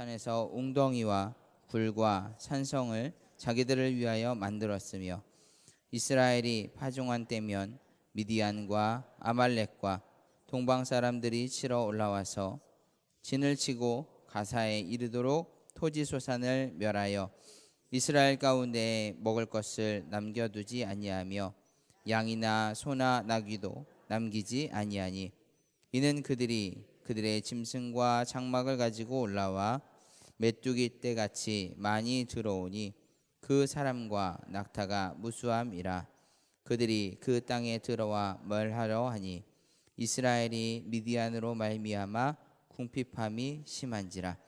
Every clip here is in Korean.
산에서 웅덩이와 굴과 산성을 자기들을 위하여 만들었으며 이스라엘이 파종한 때면 미디안과 아말렉과 동방 사람들이 치러 올라와서 진을 치고 가사에 이르도록 토지 소산을 멸하여 이스라엘 가운데 먹을 것을 남겨두지 아니하며 양이나 소나 나귀도 남기지 아니하니 이는 그들이 그들의 짐승과 장막을 가지고 올라와 메뚜기 떼같이 많이 들어오니 그 사람과 낙타가 무수함이라. 그들이 그 땅에 들어와 멸하려 하니 이스라엘이 미디안으로 말미암아 궁핍함이 심한지라.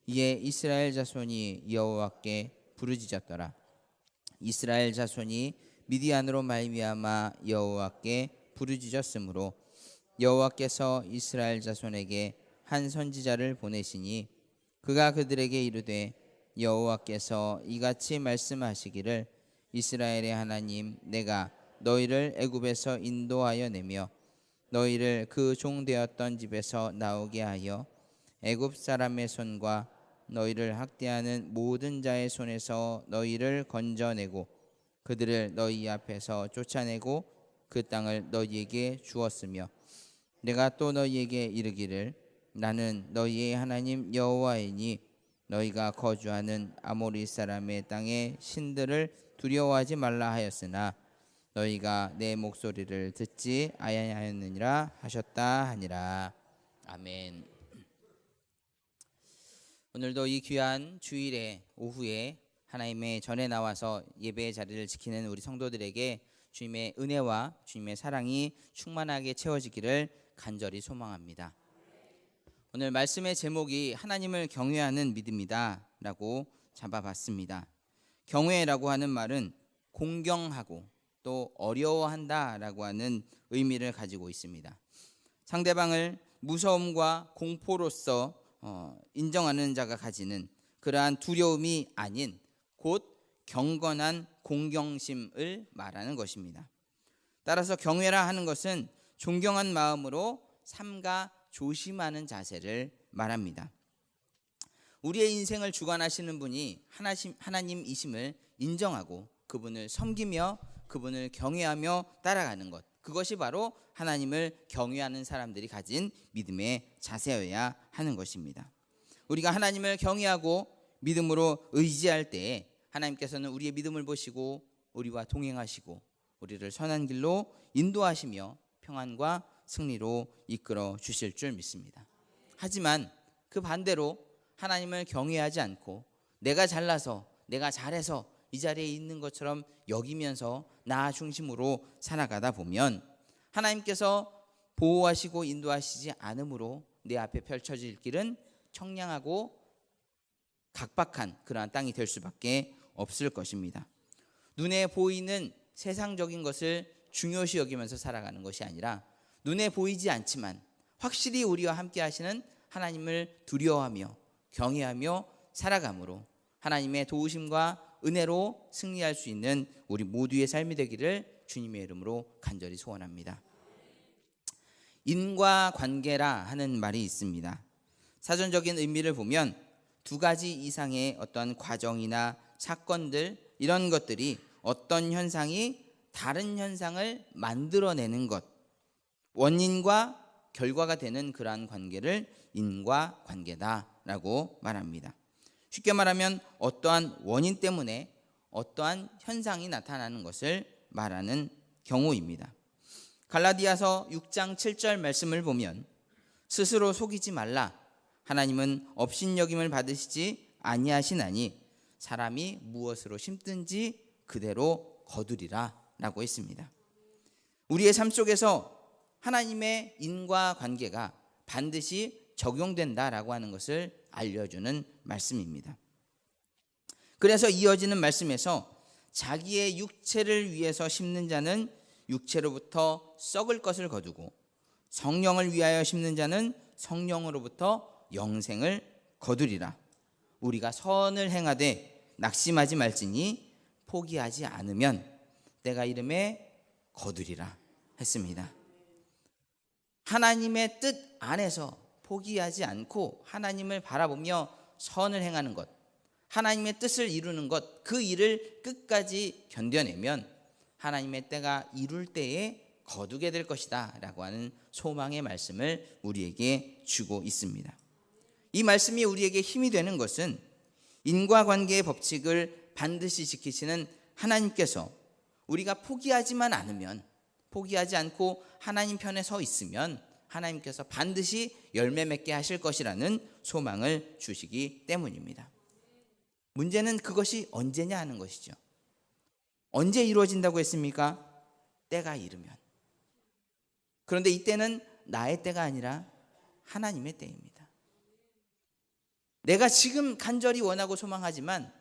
이에 이스라엘 자손이 여호와께 부르짖었더라. 이스라엘 자손이 미디안으로 말미암아 여호와께 부르짖었으므로 여호와께서 이스라엘 자손에게 한 선지자를 보내시니 그가 그들에게 이르되 여호와께서 이같이 말씀하시기를 이스라엘의 하나님 내가 너희를 애굽에서 인도하여 내며 너희를 그 종되었던 집에서 나오게 하여 애굽 사람의 손과 너희를 학대하는 모든 자의 손에서 너희를 건져내고 그들을 너희 앞에서 쫓아내고 그 땅을 너희에게 주었으며 내가 또 너희에게 이르기를 나는 너희의 하나님 여호와이니 너희가 거주하는 아모리 사람의 땅의 신들을 두려워하지 말라 하였으나 너희가 내 목소리를 듣지 아니하였느니라 하셨다 하니라. 아멘. 오늘도 이 귀한 주일의 오후에 하나님의 전에 나와서 예배의 자리를 지키는 우리 성도들에게 주님의 은혜와 주님의 사랑이 충만하게 채워지기를 간절히 소망합니다. 오늘 말씀의 제목이 하나님을 경외하는 믿음이다 라고 잡아봤습니다. 경외라고 하는 말은 공경하고 또 어려워한다 라고 하는 의미를 가지고 있습니다. 상대방을 무서움과 공포로서 인정하는 자가 가지는 그러한 두려움이 아닌 곧 경건한 공경심을 말하는 것입니다. 따라서 경외라 하는 것은 존경한 마음으로 삼가 조심하는 자세를 말합니다. 우리의 인생을 주관하시는 분이 하나님이심을 인정하고 그분을 섬기며 그분을 경외하며 따라가는 것, 그것이 바로 하나님을 경외하는 사람들이 가진 믿음의 자세여야 하는 것입니다. 우리가 하나님을 경외하고 믿음으로 의지할 때에 하나님께서는 우리의 믿음을 보시고 우리와 동행하시고 우리를 선한 길로 인도하시며 평안과 승리로 이끌어 주실 줄 믿습니다. 하지만 그 반대로 하나님을 경외하지 않고 내가 잘나서 내가 잘해서 이 자리에 있는 것처럼 여기면서 나 중심으로 살아가다 보면 하나님께서 보호하시고 인도하시지 않으므로 내 앞에 펼쳐질 길은 청량하고 각박한 그러한 땅이 될 수밖에 없을 것입니다. 눈에 보이는 세상적인 것을 중요시 여기면서 살아가는 것이 아니라 눈에 보이지 않지만 확실히 우리와 함께 하시는 하나님을 두려워하며 경외하며 살아감으로 하나님의 도우심과 은혜로 승리할 수 있는 우리 모두의 삶이 되기를 주님의 이름으로 간절히 소원합니다. 인과관계라 하는 말이 있습니다. 사전적인 의미를 보면 두 가지 이상의 어떤 과정이나 사건들 이런 것들이 어떤 현상이 다른 현상을 만들어내는 것, 원인과 결과가 되는 그러한 관계를 인과관계다라고 말합니다. 쉽게 말하면 어떠한 원인 때문에 어떠한 현상이 나타나는 것을 말하는 경우입니다. 갈라디아서 6장 7절 말씀을 보면 스스로 속이지 말라. 하나님은 업신여김을 받으시지 아니하시나니 사람이 무엇으로 심든지 그대로 거두리라 라고 했습니다. 우리의 삶 속에서 하나님의 인과관계가 반드시 적용된다라고 하는 것을 알려주는 말씀입니다. 그래서 이어지는 말씀에서 자기의 육체를 위해서 심는 자는 육체로부터 썩을 것을 거두고 성령을 위하여 심는 자는 성령으로부터 영생을 거두리라. 우리가 선을 행하되 낙심하지 말지니 포기하지 않으면 때가 이름에 거두리라 했습니다. 하나님의 뜻 안에서 포기하지 않고 하나님을 바라보며 선을 행하는 것, 하나님의 뜻을 이루는 것, 그 일을 끝까지 견뎌내면 하나님의 때가 이룰 때에 거두게 될 것이다 라고 하는 소망의 말씀을 우리에게 주고 있습니다. 이 말씀이 우리에게 힘이 되는 것은 인과관계의 법칙을 반드시 지키시는 하나님께서 우리가 포기하지만 않으면, 포기하지 않고 하나님 편에 서 있으면 하나님께서 반드시 열매 맺게 하실 것이라는 소망을 주시기 때문입니다. 문제는 그것이 언제냐 하는 것이죠. 언제 이루어진다고 했습니까? 때가 이르면. 그런데 이때는 나의 때가 아니라 하나님의 때입니다. 내가 지금 간절히 원하고 소망하지만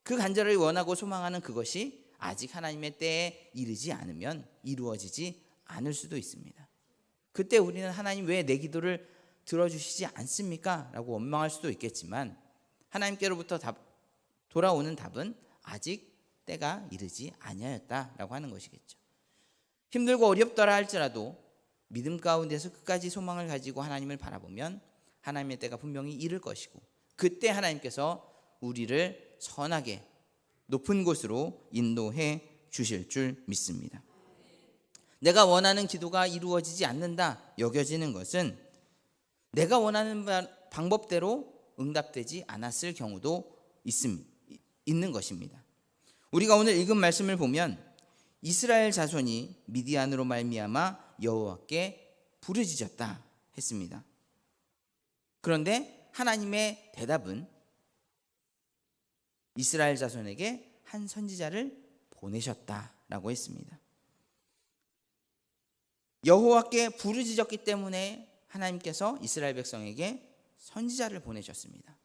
그 간절히 원하고 소망하는 그것이 아직 하나님의 때에 이르지 않으면 이루어지지 않을 수도 있습니다. 그때 우리는 하나님 왜 내 기도를 들어주시지 않습니까? 라고 원망할 수도 있겠지만 하나님께로부터 돌아오는 답은 아직 때가 이르지 아니하였다라고 하는 것이겠죠. 힘들고 어렵더라 할지라도 믿음 가운데서 끝까지 소망을 가지고 하나님을 바라보면 하나님의 때가 분명히 이를 것이고 그때 하나님께서 우리를 선하게 높은 곳으로 인도해 주실 줄 믿습니다. 내가 원하는 기도가 이루어지지 않는다 여겨지는 것은 내가 원하는 방법대로 응답되지 않았을 경우도 있는 것입니다. 우리가 오늘 읽은 말씀을 보면 이스라엘 자손이 미디안으로 말미암아 여호와께 부르짖었다 했습니다. 그런데 하나님의 대답은 이스라엘 자손에게 한 선지자를 보내셨다라고 했습니다. 여호와께 부르짖었기 때문에 하나님께서 이스라엘 백성에게 선지자를 보내셨습니다.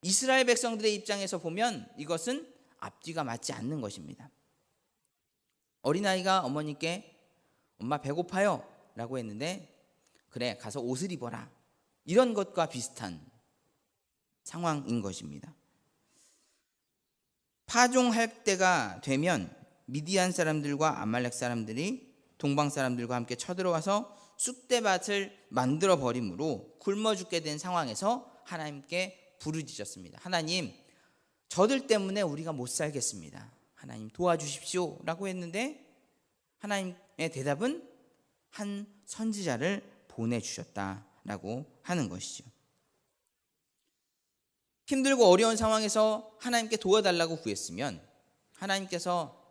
이스라엘 백성들의 입장에서 보면 이것은 앞뒤가 맞지 않는 것입니다. 어린아이가 어머니께 엄마 배고파요 라고 했는데 그래 가서 옷을 입어라, 이런 것과 비슷한 상황인 것입니다. 파종할 때가 되면 미디안 사람들과 아말렉 사람들이 동방 사람들과 함께 쳐들어와서 쑥대밭을 만들어 버림으로 굶어 죽게 된 상황에서 하나님께 부르짖었습니다. 하나님, 저들 때문에 우리가 못 살겠습니다. 하나님 도와주십시오 라고 했는데 하나님의 대답은 한 선지자를 보내주셨다라고 하는 것이죠. 힘들고 어려운 상황에서 하나님께 도와달라고 구했으면 하나님께서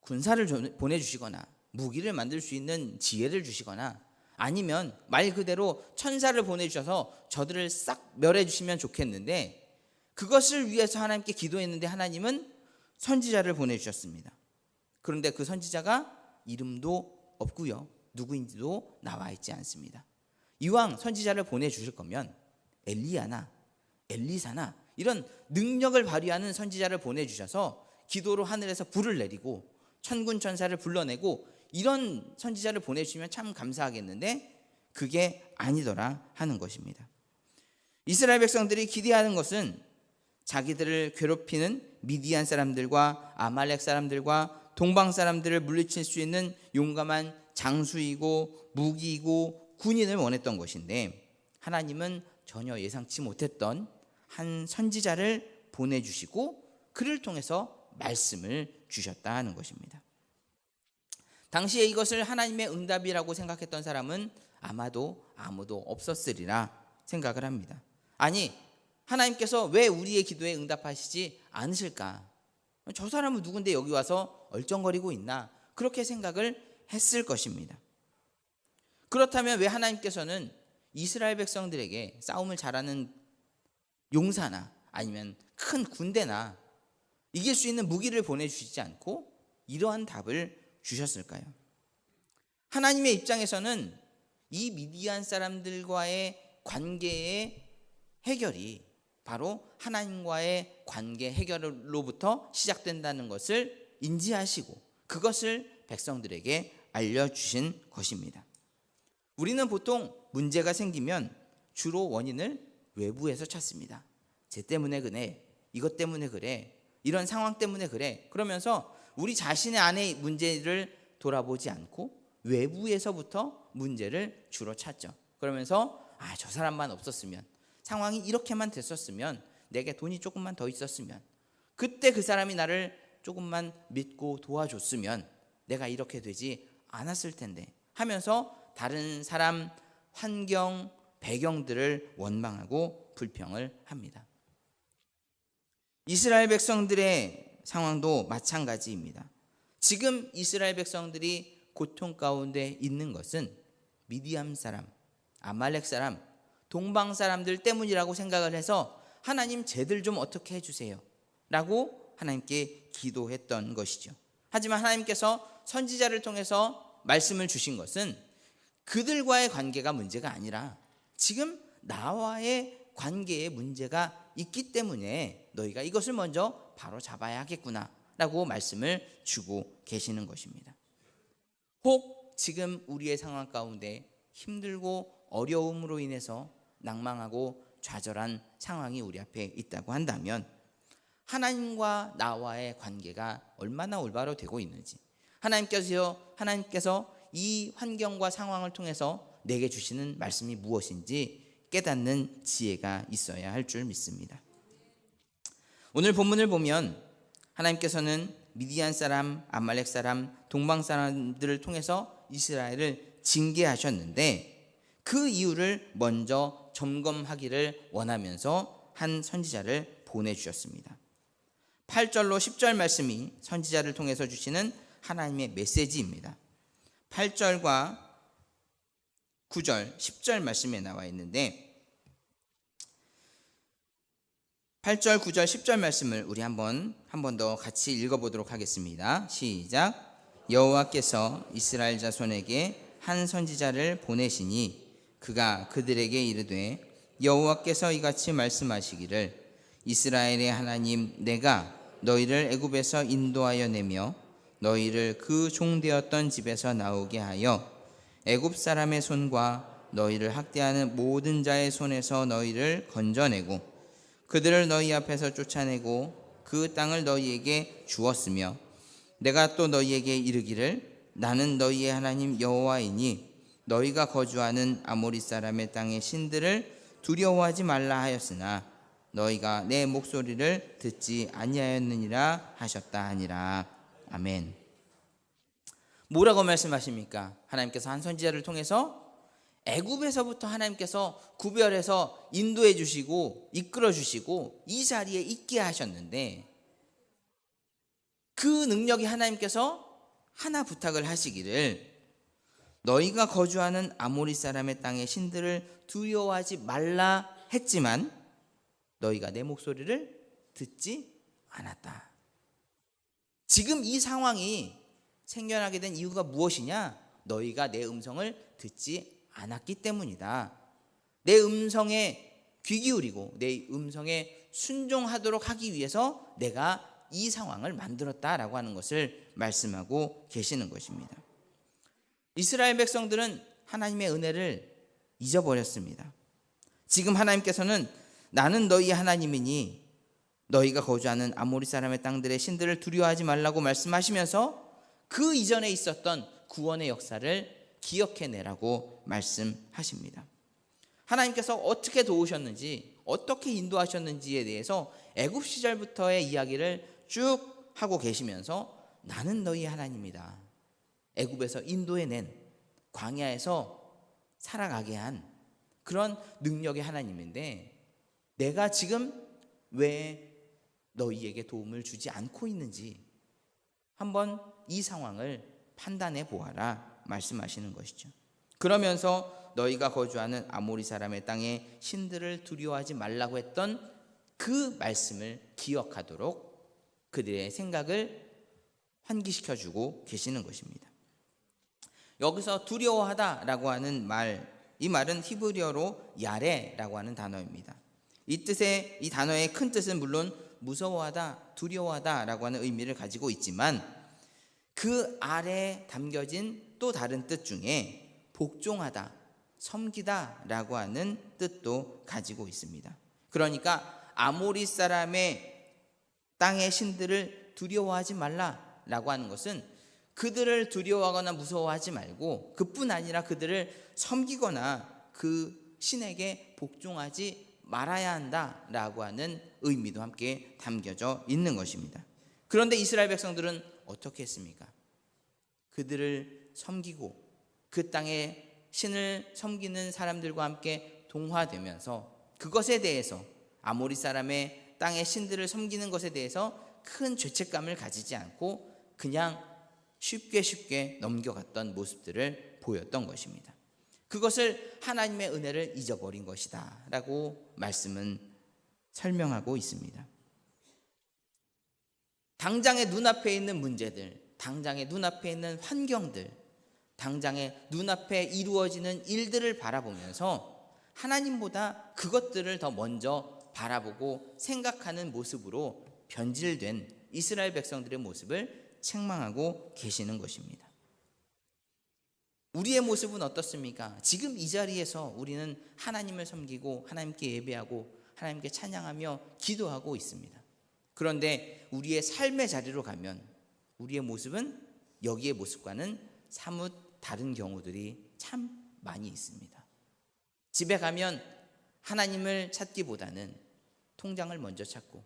군사를 보내주시거나 무기를 만들 수 있는 지혜를 주시거나 아니면 말 그대로 천사를 보내주셔서 저들을 싹 멸해 주시면 좋겠는데 그것을 위해서 하나님께 기도했는데 하나님은 선지자를 보내주셨습니다. 그런데 그 선지자가 이름도 없고요, 누구인지도 나와 있지 않습니다. 이왕 선지자를 보내주실 거면 엘리야나 엘리사나 이런 능력을 발휘하는 선지자를 보내주셔서 기도로 하늘에서 불을 내리고 천군 천사를 불러내고 이런 선지자를 보내주시면 참 감사하겠는데 그게 아니더라 하는 것입니다. 이스라엘 백성들이 기대하는 것은 자기들을 괴롭히는 미디안 사람들과 아말렉 사람들과 동방 사람들을 물리칠 수 있는 용감한 장수이고 무기이고 군인을 원했던 것인데 하나님은 전혀 예상치 못했던 한 선지자를 보내주시고 그를 통해서 말씀을 주셨다 하는 것입니다. 당시에 이것을 하나님의 응답이라고 생각했던 사람은 아마도 아무도 없었으리라 생각을 합니다. 아니, 하나님께서 왜 우리의 기도에 응답하시지 않으실까? 저 사람은 누군데 여기 와서 얼쩡거리고 있나? 그렇게 생각을 했을 것입니다. 그렇다면 왜 하나님께서는 이스라엘 백성들에게 싸움을 잘하는 용사나 아니면 큰 군대나 이길 수 있는 무기를 보내주시지 않고 이러한 답을 주셨을까요? 하나님의 입장에서는 이 미디안 사람들과의 관계의 해결이 바로 하나님과의 관계 해결로부터 시작된다는 것을 인지하시고 그것을 백성들에게 알려주신 것입니다. 우리는 보통 문제가 생기면 주로 원인을 외부에서 찾습니다. 쟤 때문에 그래, 이것 때문에 그래, 이런 상황 때문에 그래, 그러면서 우리 자신의 안의 문제를 돌아보지 않고 외부에서부터 문제를 주로 찾죠. 그러면서 저 사람만 없었으면, 상황이 이렇게만 됐었으면, 내게 돈이 조금만 더 있었으면, 그때 그 사람이 나를 조금만 믿고 도와줬으면 내가 이렇게 되지 않았을 텐데 하면서 다른 사람, 환경, 배경들을 원망하고 불평을 합니다. 이스라엘 백성들의 상황도 마찬가지입니다. 지금 이스라엘 백성들이 고통 가운데 있는 것은 미디안 사람, 아말렉 사람, 동방 사람들 때문이라고 생각을 해서 하나님 쟤들 좀 어떻게 해주세요 라고 하나님께 기도했던 것이죠. 하지만 하나님께서 선지자를 통해서 말씀을 주신 것은 그들과의 관계가 문제가 아니라 지금 나와의 관계에 문제가 있기 때문에 너희가 이것을 먼저 바로 잡아야 하겠구나 라고 말씀을 주고 계시는 것입니다. 혹 지금 우리의 상황 가운데 힘들고 어려움으로 인해서 낭망하고 좌절한 상황이 우리 앞에 있다고 한다면 하나님과 나와의 관계가 얼마나 올바로 되고 있는지, 하나님께서 이 환경과 상황을 통해서 내게 주시는 말씀이 무엇인지 깨닫는 지혜가 있어야 할 줄 믿습니다. 오늘 본문을 보면 하나님께서는 미디안 사람, 아말렉 사람, 동방 사람들을 통해서 이스라엘을 징계하셨는데 그 이유를 먼저 점검하기를 원하면서 한 선지자를 보내주셨습니다. 8절로 10절 말씀이 선지자를 통해서 주시는 하나님의 메시지입니다. 8절과 9절, 10절 말씀에 나와 있는데 8절, 9절, 10절 말씀을 우리 한 번 더 같이 읽어보도록 하겠습니다. 시작. 여호와께서 이스라엘 자손에게 한 선지자를 보내시니 그가 그들에게 이르되 여호와께서 이같이 말씀하시기를 이스라엘의 하나님 내가 너희를 애굽에서 인도하여 내며 너희를 그 종되었던 집에서 나오게 하여 애굽 사람의 손과 너희를 학대하는 모든 자의 손에서 너희를 건져내고 그들을 너희 앞에서 쫓아내고 그 땅을 너희에게 주었으며 내가 또 너희에게 이르기를 나는 너희의 하나님 여호와이니 너희가 거주하는 아모리 사람의 땅의 신들을 두려워하지 말라 하였으나 너희가 내 목소리를 듣지 아니하였느니라 하셨다 하니라. 아멘. 뭐라고 말씀하십니까? 하나님께서 한 선지자를 통해서 애굽에서부터 하나님께서 구별해서 인도해 주시고 이끌어 주시고 이 자리에 있게 하셨는데 그 능력이 하나님께서 하나 부탁을 하시기를 너희가 거주하는 아모리 사람의 땅의 신들을 두려워하지 말라 했지만 너희가 내 목소리를 듣지 않았다. 지금 이 상황이 생겨나게 된 이유가 무엇이냐? 너희가 내 음성을 듣지 않았기 때문이다. 내 음성에 귀 기울이고 내 음성에 순종하도록 하기 위해서 내가 이 상황을 만들었다라고 하는 것을 말씀하고 계시는 것입니다. 이스라엘 백성들은 하나님의 은혜를 잊어버렸습니다. 지금 하나님께서는 나는 너희 하나님이니 너희가 거주하는 아모리 사람의 땅들의 신들을 두려워하지 말라고 말씀하시면서 그 이전에 있었던 구원의 역사를 기억해내라고 말씀하십니다. 하나님께서 어떻게 도우셨는지 어떻게 인도하셨는지에 대해서 애굽 시절부터의 이야기를 쭉 하고 계시면서 나는 너희 하나님이다. 애굽에서 인도해낸 광야에서 살아가게 한 그런 능력의 하나님인데 내가 지금 왜 너희에게 도움을 주지 않고 있는지 한번 이 상황을 판단해 보아라 말씀하시는 것이죠. 그러면서 너희가 거주하는 아모리 사람의 땅에 신들을 두려워하지 말라고 했던 그 말씀을 기억하도록 그들의 생각을 환기시켜주고 계시는 것입니다. 여기서 두려워하다라고 하는 말, 이 말은 히브리어로 야레라고 하는 단어입니다. 이 단어의 큰 뜻은 물론 무서워하다, 두려워하다라고 하는 의미를 가지고 있지만 그 아래에 담겨진 또 다른 뜻 중에 복종하다, 섬기다라고 하는 뜻도 가지고 있습니다. 그러니까 아모리 사람의 땅의 신들을 두려워하지 말라라고 하는 것은 그들을 두려워하거나 무서워하지 말고 그뿐 아니라 그들을 섬기거나 그 신에게 복종하지 말아야 한다라고 하는 의미도 함께 담겨져 있는 것입니다. 그런데 이스라엘 백성들은 어떻게 했습니까? 그들을 섬기고 그 땅에 신을 섬기는 사람들과 함께 동화되면서 그것에 대해서 아모리 사람의 땅의 신들을 섬기는 것에 대해서 큰 죄책감을 가지지 않고 그냥 쉽게 넘겨갔던 모습들을 보였던 것입니다. 그것을 하나님의 은혜를 잊어버린 것이다 라고 말씀은 설명하고 있습니다. 당장의 눈앞에 있는 문제들, 당장의 눈앞에 있는 환경들, 당장의 눈앞에 이루어지는 일들을 바라보면서 하나님보다 그것들을 더 먼저 바라보고 생각하는 모습으로 변질된 이스라엘 백성들의 모습을 책망하고 계시는 것입니다. 우리의 모습은 어떻습니까? 지금 이 자리에서 우리는 하나님을 섬기고 하나님께 예배하고 하나님께 찬양하며 기도하고 있습니다. 그런데 우리의 삶의 자리로 가면 우리의 모습은 여기의 모습과는 사뭇 다른 경우들이 참 많이 있습니다. 집에 가면 하나님을 찾기보다는 통장을 먼저 찾고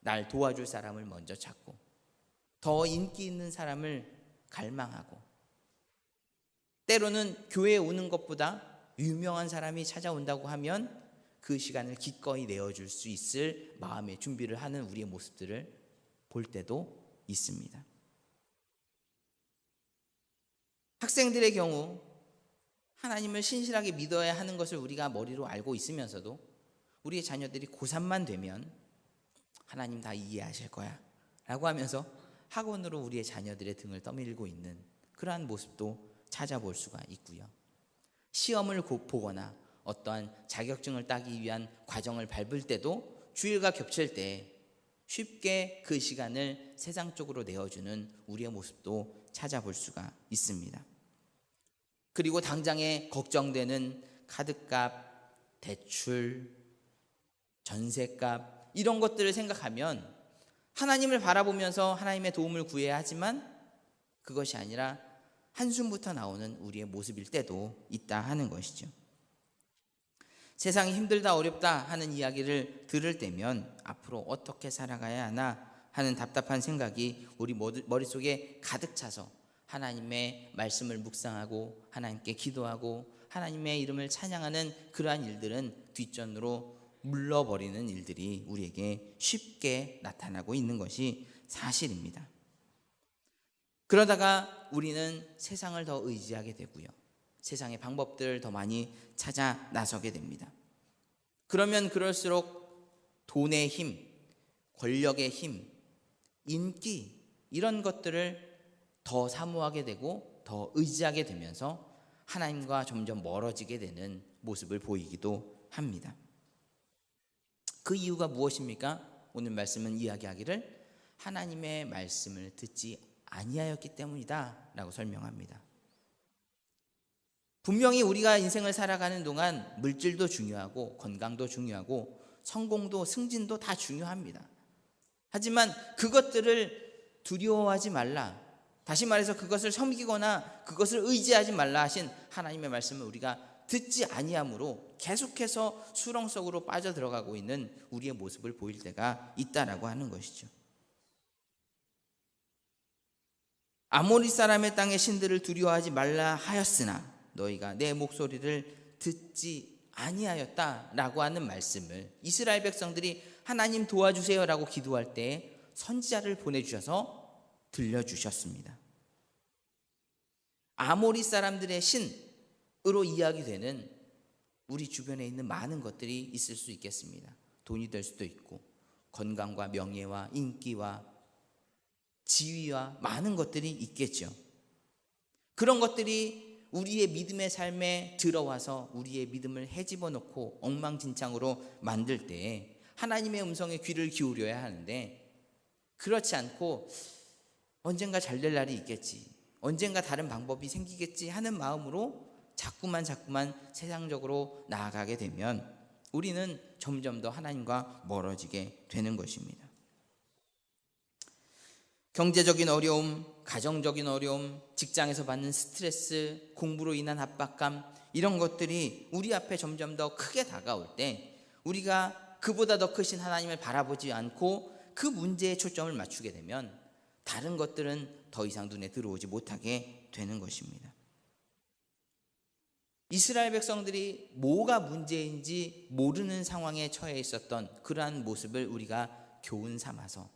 날 도와줄 사람을 먼저 찾고 더 인기 있는 사람을 갈망하고 때로는 교회에 오는 것보다 유명한 사람이 찾아온다고 하면 그 시간을 기꺼이 내어줄 수 있을 마음의 준비를 하는 우리의 모습들을 볼 때도 있습니다. 학생들의 경우 하나님을 신실하게 믿어야 하는 것을 우리가 머리로 알고 있으면서도 우리의 자녀들이 고3만 되면 하나님 다 이해하실 거야 라고 하면서 학원으로 우리의 자녀들의 등을 떠밀고 있는 그러한 모습도 찾아볼 수가 있고요. 시험을 보거나 어떠한 자격증을 따기 위한 과정을 밟을 때도 주일과 겹칠 때 쉽게 그 시간을 세상 쪽으로 내어주는 우리의 모습도 찾아볼 수가 있습니다. 그리고 당장에 걱정되는 카드값, 대출, 전세값 이런 것들을 생각하면 하나님을 바라보면서 하나님의 도움을 구해야 하지만 그것이 아니라 한숨부터 나오는 우리의 모습일 때도 있다 하는 것이죠. 세상이 힘들다 어렵다 하는 이야기를 들을 때면 앞으로 어떻게 살아가야 하나 하는 답답한 생각이 우리 머릿속에 가득 차서 하나님의 말씀을 묵상하고 하나님께 기도하고 하나님의 이름을 찬양하는 그러한 일들은 뒷전으로 물러버리는 일들이 우리에게 쉽게 나타나고 있는 것이 사실입니다. 그러다가 우리는 세상을 더 의지하게 되고요. 세상의 방법들을 더 많이 찾아 나서게 됩니다. 그러면 그럴수록 돈의 힘, 권력의 힘, 인기 이런 것들을 더 사모하게 되고 더 의지하게 되면서 하나님과 점점 멀어지게 되는 모습을 보이기도 합니다. 그 이유가 무엇입니까? 오늘 말씀은 이야기하기를 하나님의 말씀을 듣지 아니하였기 때문이다 라고 설명합니다. 분명히 우리가 인생을 살아가는 동안 물질도 중요하고 건강도 중요하고 성공도 승진도 다 중요합니다. 하지만 그것들을 두려워하지 말라, 다시 말해서 그것을 섬기거나 그것을 의지하지 말라 하신 하나님의 말씀을 우리가 듣지 아니함으로 계속해서 수렁 속으로 빠져들어가고 있는 우리의 모습을 보일 때가 있다라고 하는 것이죠. 아모리 사람의 땅의 신들을 두려워하지 말라 하였으나 너희가 내 목소리를 듣지 아니하였다라고 하는 말씀을 이스라엘 백성들이 하나님 도와주세요라고 기도할 때 선지자를 보내주셔서 들려주셨습니다. 아모리 사람들의 신으로 이야기되는 우리 주변에 있는 많은 것들이 있을 수 있겠습니다. 돈이 될 수도 있고 건강과 명예와 인기와 지위와 많은 것들이 있겠죠. 그런 것들이 우리의 믿음의 삶에 들어와서 우리의 믿음을 헤집어 놓고 엉망진창으로 만들 때 하나님의 음성에 귀를 기울여야 하는데 그렇지 않고 언젠가 잘 될 날이 있겠지, 언젠가 다른 방법이 생기겠지 하는 마음으로 자꾸만 세상적으로 나아가게 되면 우리는 점점 더 하나님과 멀어지게 되는 것입니다. 경제적인 어려움, 가정적인 어려움, 직장에서 받는 스트레스, 공부로 인한 압박감 이런 것들이 우리 앞에 점점 더 크게 다가올 때 우리가 그보다 더 크신 하나님을 바라보지 않고 그 문제에 초점을 맞추게 되면 다른 것들은 더 이상 눈에 들어오지 못하게 되는 것입니다. 이스라엘 백성들이 뭐가 문제인지 모르는 상황에 처해 있었던 그러한 모습을 우리가 교훈 삼아서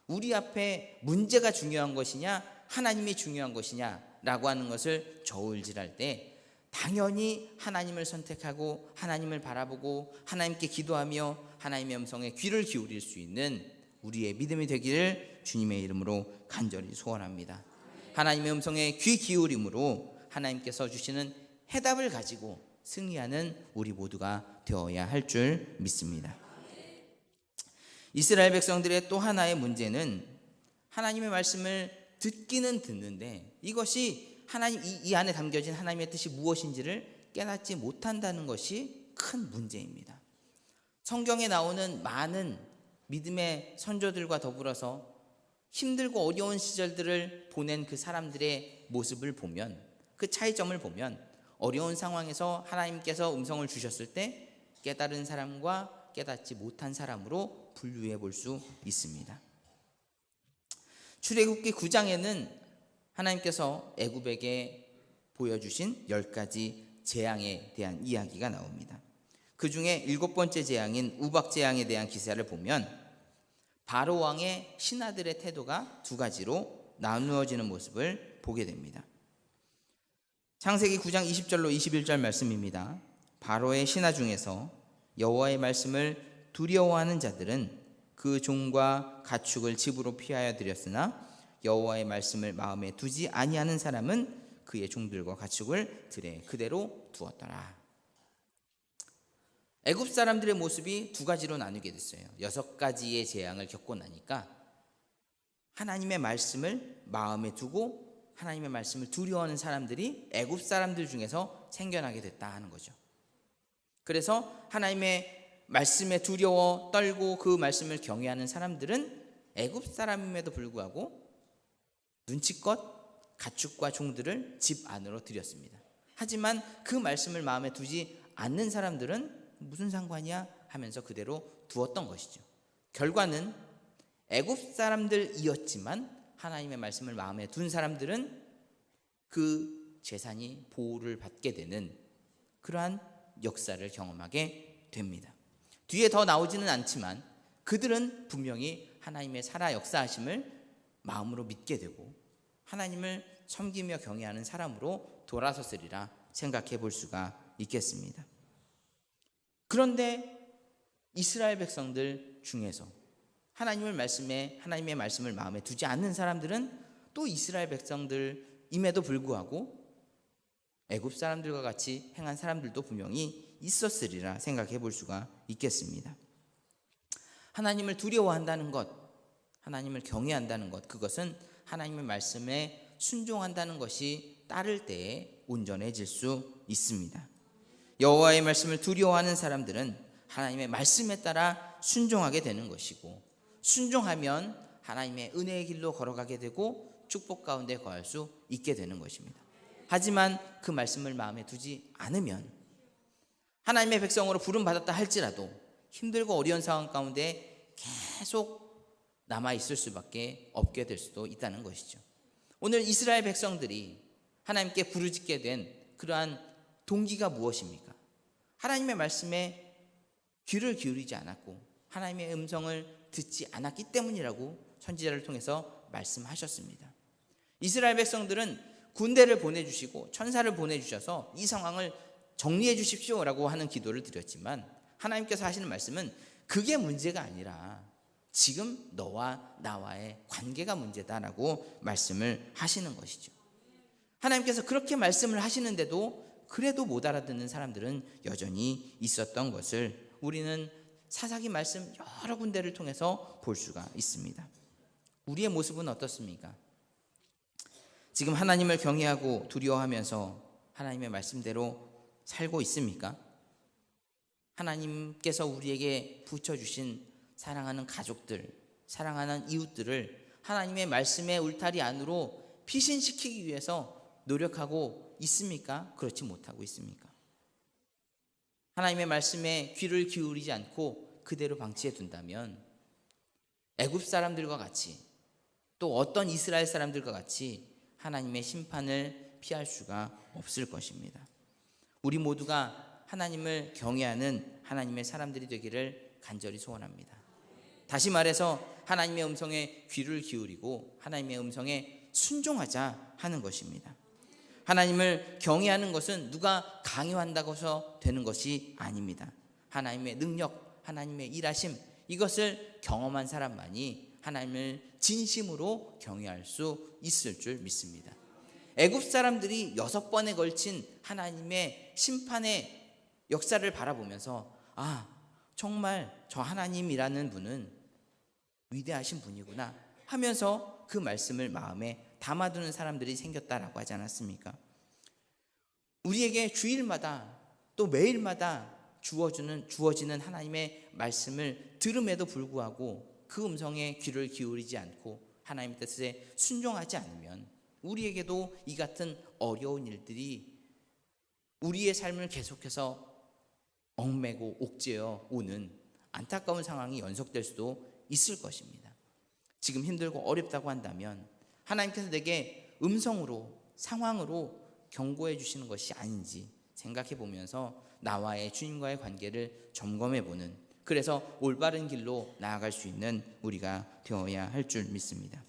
우리 앞에 문제가 중요한 것이냐 하나님이 중요한 것이냐 라고 하는 것을 저울질할 때 당연히 하나님을 선택하고 하나님을 바라보고 하나님께 기도하며 하나님의 음성에 귀를 기울일 수 있는 우리의 믿음이 되기를 주님의 이름으로 간절히 소원합니다. 하나님의 음성에 귀 기울임으로 하나님께서 주시는 해답을 가지고 승리하는 우리 모두가 되어야 할 줄 믿습니다. 이스라엘 백성들의 또 하나의 문제는 하나님의 말씀을 듣기는 듣는데 이것이 하나님 이 안에 담겨진 하나님의 뜻이 무엇인지를 깨닫지 못한다는 것이 큰 문제입니다. 성경에 나오는 많은 믿음의 선조들과 더불어서 힘들고 어려운 시절들을 보낸 그 사람들의 모습을 보면 그 차이점을 보면 어려운 상황에서 하나님께서 음성을 주셨을 때 깨달은 사람과 깨닫지 못한 사람으로 분류해 볼 수 있습니다. 출애굽기 9장에는 하나님께서 애굽에게 보여주신 10가지 재앙에 대한 이야기가 나옵니다. 그 중에 7번째 재앙인 우박재앙에 대한 기사를 보면 바로 왕의 신하들의 태도가 두 가지로 나누어지는 모습을 보게 됩니다. 창세기 9장 20절로 21절 말씀입니다. 바로의 신하 중에서 여호와의 말씀을 두려워하는 자들은 그 종과 가축을 집으로 피하여 드렸으나 여호와의 말씀을 마음에 두지 아니하는 사람은 그의 종들과 가축을 들에 그대로 두었더라. 애굽 사람들의 모습이 두 가지로 나누게 됐어요. 6가지의 재앙을 겪고 나니까 하나님의 말씀을 마음에 두고 하나님의 말씀을 두려워하는 사람들이 애굽 사람들 중에서 생겨나게 됐다 하는 거죠. 그래서 하나님의 말씀에 두려워 떨고 그 말씀을 경외하는 사람들은 애굽 사람임에도 불구하고 눈치껏 가축과 종들을 집 안으로 들였습니다. 하지만 그 말씀을 마음에 두지 않는 사람들은 무슨 상관이야 하면서 그대로 두었던 것이죠. 결과는 애굽 사람들이었지만 하나님의 말씀을 마음에 둔 사람들은 그 재산이 보호를 받게 되는 그러한 역사를 경험하게 됩니다. 뒤에 더 나오지는 않지만 그들은 분명히 하나님의 살아 역사하심을 마음으로 믿게 되고 하나님을 섬기며 경외하는 사람으로 돌아섰으리라 생각해 볼 수가 있겠습니다. 그런데 이스라엘 백성들 중에서 하나님의 말씀을 마음에 두지 않는 사람들은 또 이스라엘 백성들임에도 불구하고 애굽 사람들과 같이 행한 사람들도 분명히 있었으리라 생각해 볼 수가 있겠습니다. 하나님을 두려워한다는 것, 하나님을 경외한다는 것, 그것은 하나님의 말씀에 순종한다는 것이 따를 때에 온전해질 수 있습니다. 여호와의 말씀을 두려워하는 사람들은 하나님의 말씀에 따라 순종하게 되는 것이고 순종하면 하나님의 은혜의 길로 걸어가게 되고 축복 가운데 거할 수 있게 되는 것입니다. 하지만 그 말씀을 마음에 두지 않으면 하나님의 백성으로 부름받았다 할지라도 힘들고 어려운 상황 가운데 계속 남아있을 수밖에 없게 될 수도 있다는 것이죠. 오늘 이스라엘 백성들이 하나님께 부르짖게 된 그러한 동기가 무엇입니까? 하나님의 말씀에 귀를 기울이지 않았고 하나님의 음성을 듣지 않았기 때문이라고 선지자를 통해서 말씀하셨습니다. 이스라엘 백성들은 군대를 보내주시고 천사를 보내주셔서 이 상황을 정리해 주십시오라고 하는 기도를 드렸지만 하나님께서 하시는 말씀은 그게 문제가 아니라 지금 너와 나와의 관계가 문제다라고 말씀을 하시는 것이죠. 하나님께서 그렇게 말씀을 하시는데도 그래도 못 알아듣는 사람들은 여전히 있었던 것을 우리는 사사기 말씀 여러 군데를 통해서 볼 수가 있습니다. 우리의 모습은 어떻습니까? 지금 하나님을 경외하고 두려워하면서 하나님의 말씀대로 살고 있습니까? 하나님께서 우리에게 붙여주신 사랑하는 가족들, 사랑하는 이웃들을 하나님의 말씀의 울타리 안으로 피신시키기 위해서 노력하고 있습니까? 그렇지 못하고 있습니까? 하나님의 말씀에 귀를 기울이지 않고 그대로 방치해 둔다면 애굽 사람들과 같이 또 어떤 이스라엘 사람들과 같이 하나님의 심판을 피할 수가 없을 것입니다. 우리 모두가 하나님을 경외하는 하나님의 사람들이 되기를 간절히 소원합니다. 다시 말해서 하나님의 음성에 귀를 기울이고 하나님의 음성에 순종하자 하는 것입니다. 하나님을 경외하는 것은 누가 강요한다고 해서 되는 것이 아닙니다. 하나님의 능력, 하나님의 일하심, 이것을 경험한 사람만이 하나님을 진심으로 경외할 수 있을 줄 믿습니다. 애굽 사람들이 6번에 걸친 하나님의 심판의 역사를 바라보면서 정말 저 하나님이라는 분은 위대하신 분이구나 하면서 그 말씀을 마음에 담아두는 사람들이 생겼다라고 하지 않았습니까? 우리에게 주일마다 또 매일마다 주어지는 하나님의 말씀을 들음에도 불구하고 그 음성에 귀를 기울이지 않고 하나님의 뜻에 순종하지 않으면 우리에게도 이 같은 어려운 일들이 우리의 삶을 계속해서 얽매고 옥죄어 오는 안타까운 상황이 연속될 수도 있을 것입니다. 지금 힘들고 어렵다고 한다면 하나님께서 내게 음성으로, 상황으로 경고해 주시는 것이 아닌지 생각해 보면서 나와의 주님과의 관계를 점검해 보는, 그래서 올바른 길로 나아갈 수 있는 우리가 되어야 할 줄 믿습니다.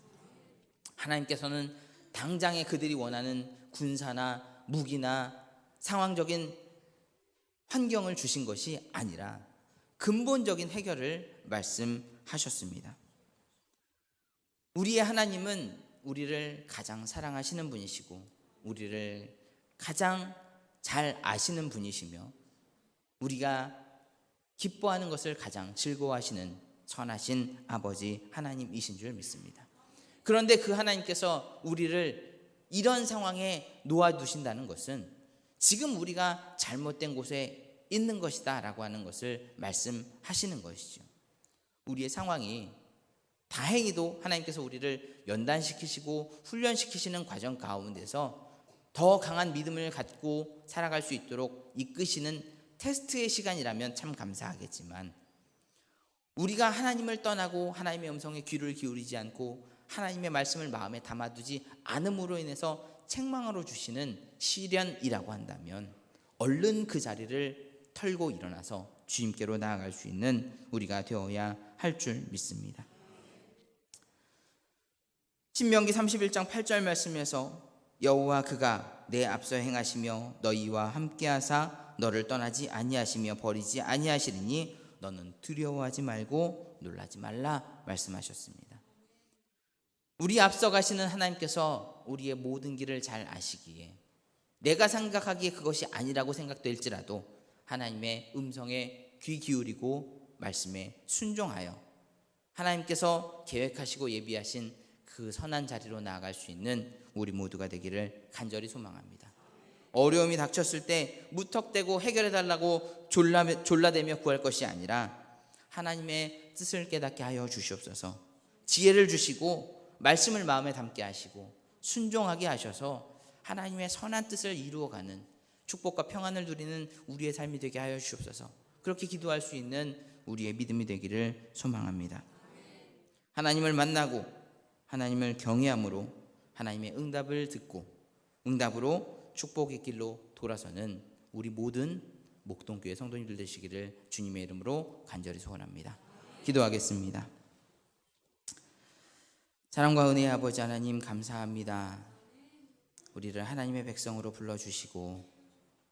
하나님께서는 당장에 그들이 원하는 군사나 무기나 상황적인 환경을 주신 것이 아니라 근본적인 해결을 말씀하셨습니다. 우리의 하나님은 우리를 가장 사랑하시는 분이시고 우리를 가장 잘 아시는 분이시며 우리가 기뻐하는 것을 가장 즐거워하시는 선하신 아버지 하나님이신 줄 믿습니다. 그런데 그 하나님께서 우리를 이런 상황에 놓아두신다는 것은 지금 우리가 잘못된 곳에 있는 것이다 라고 하는 것을 말씀하시는 것이죠. 우리의 상황이 다행히도 하나님께서 우리를 연단시키시고 훈련시키시는 과정 가운데서 더 강한 믿음을 갖고 살아갈 수 있도록 이끄시는 테스트의 시간이라면 참 감사하겠지만, 우리가 하나님을 떠나고 하나님의 음성에 귀를 기울이지 않고 하나님의 말씀을 마음에 담아두지 않음으로 인해서 책망으로 주시는 시련이라고 한다면 얼른 그 자리를 털고 일어나서 주님께로 나아갈 수 있는 우리가 되어야 할 줄 믿습니다. 신명기 31장 8절 말씀에서 여호와 그가 내 앞서 행하시며 너희와 함께하사 너를 떠나지 아니하시며 버리지 아니하시리니 너는 두려워하지 말고 놀라지 말라 말씀하셨습니다. 우리 앞서 가시는 하나님께서 우리의 모든 길을 잘 아시기에 내가 생각하기에 그것이 아니라고 생각될지라도 하나님의 음성에 귀 기울이고 말씀에 순종하여 하나님께서 계획하시고 예비하신 그 선한 자리로 나아갈 수 있는 우리 모두가 되기를 간절히 소망합니다. 어려움이 닥쳤을 때 무턱대고 해결해달라고 졸라대며 구할 것이 아니라 하나님의 뜻을 깨닫게 하여 주시옵소서. 지혜를 주시고 말씀을 마음에 담게 하시고 순종하게 하셔서 하나님의 선한 뜻을 이루어가는 축복과 평안을 누리는 우리의 삶이 되게 하여 주시옵소서. 그렇게 기도할 수 있는 우리의 믿음이 되기를 소망합니다. 하나님을 만나고 하나님을 경외함으로 하나님의 응답을 듣고 응답으로 축복의 길로 돌아서는 우리 모든 목동교회 성도님들 되시기를 주님의 이름으로 간절히 소원합니다. 기도하겠습니다. 사랑과 은혜의 아버지 하나님 감사합니다. 우리를 하나님의 백성으로 불러주시고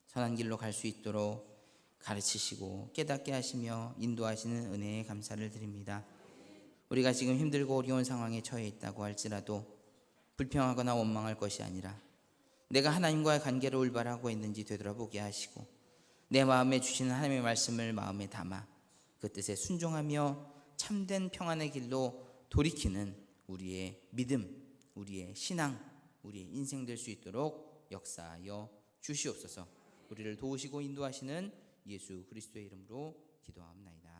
선한 길로 갈 수 있도록 가르치시고 깨닫게 하시며 인도하시는 은혜에 감사를 드립니다. 우리가 지금 힘들고 어려운 상황에 처해 있다고 할지라도 불평하거나 원망할 것이 아니라 내가 하나님과의 관계를 올바르고 있는지 되돌아보게 하시고 내 마음에 주시는 하나님의 말씀을 마음에 담아 그 뜻에 순종하며 참된 평안의 길로 돌이키는 우리의 믿음, 우리의 신앙, 우리의 인생 될 수 있도록 역사하여 주시옵소서. 우리를 도우시고 인도하시는 예수 그리스도의 이름으로 기도하옵나이다.